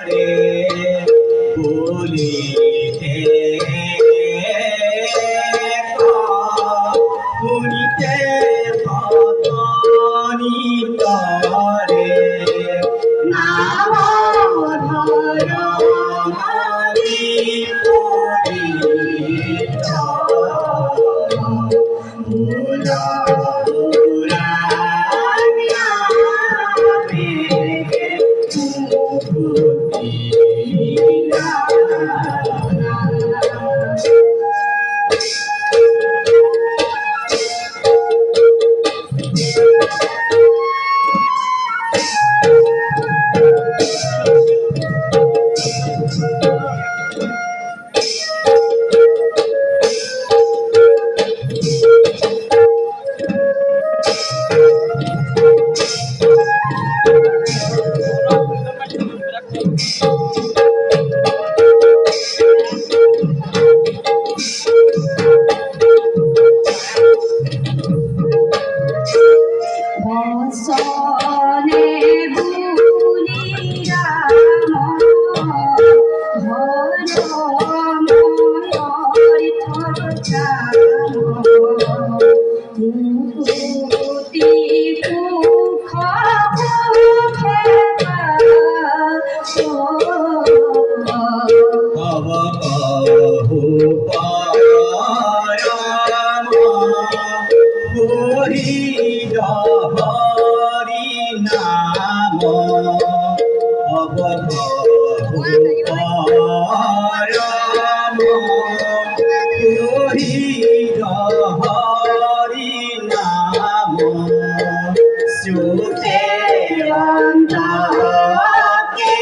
রে বলিতে শুনিতে ভবানী করে নাম ধর হরি পরিত মূলা বসনে ভুলি রাম মুকুতি সুখ ভব কহু পরম হরি হরি নাম ভব কহু পরম হরি হরি নাম সুতে অন্তকে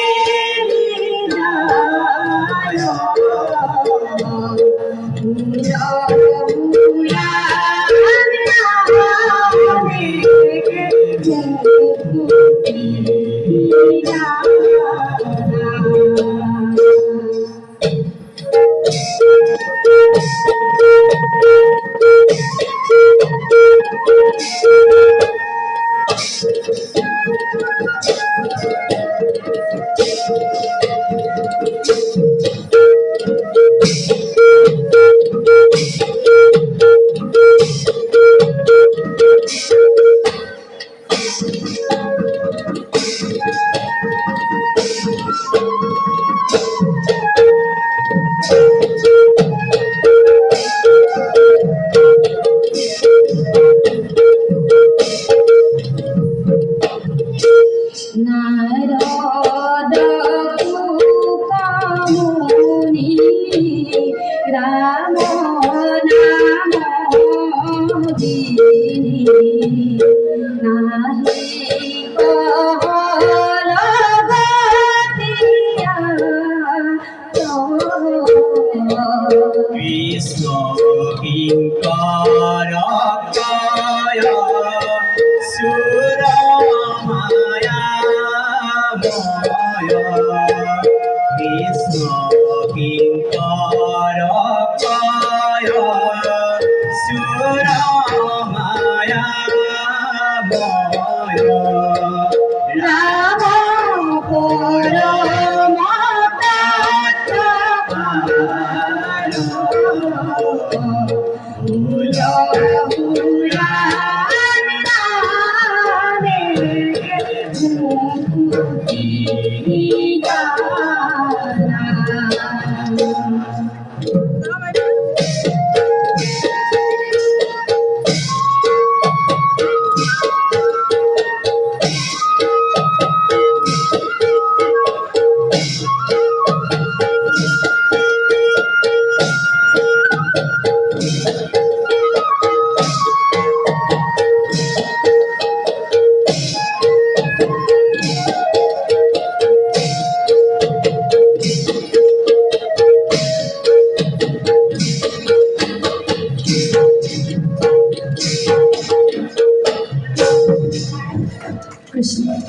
নারদ মুনি রাম নাম দিনি নাহি কহল গতিয়া কৃষ্ণ কিঙ্কর কায় সুর মায়া ময় কৃষ্ণ কিঙ্কর কায় সুর মায়া ময় রাম পরম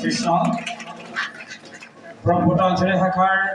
কৃষ্ণ ব্রহ্মটা অঞ্চলে শাখার